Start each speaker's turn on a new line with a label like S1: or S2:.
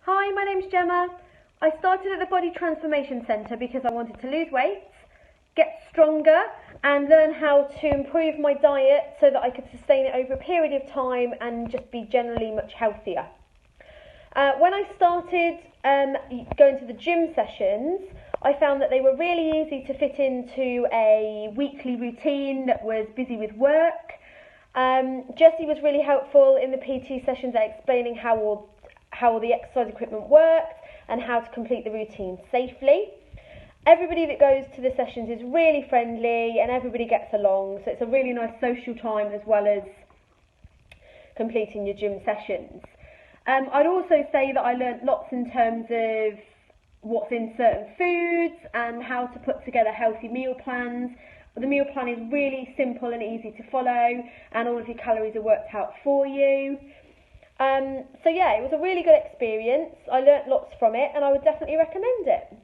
S1: Hi, my name's Gemma. I started at the Body Transformation Centre because I wanted to lose weight, get stronger and learn how to improve my diet so that I could sustain it over a period of time and just be generally much healthier. When I started going to the gym sessions, I found that they were really easy to fit into a weekly routine that was busy with work. Jessie was really helpful in the PT sessions at explaining how all the exercise equipment worked and how to complete the routine safely. Everybody that goes to the sessions is really friendly and everybody gets along, so it's a really nice social time as well as completing your gym sessions. I'd also say that I learnt lots in terms of what's in certain foods and how to put together healthy meal plans. The meal plan is really simple and easy to follow, and all of your calories are worked out for you. So yeah, it was a really good experience. I learnt lots from it and I would definitely recommend it.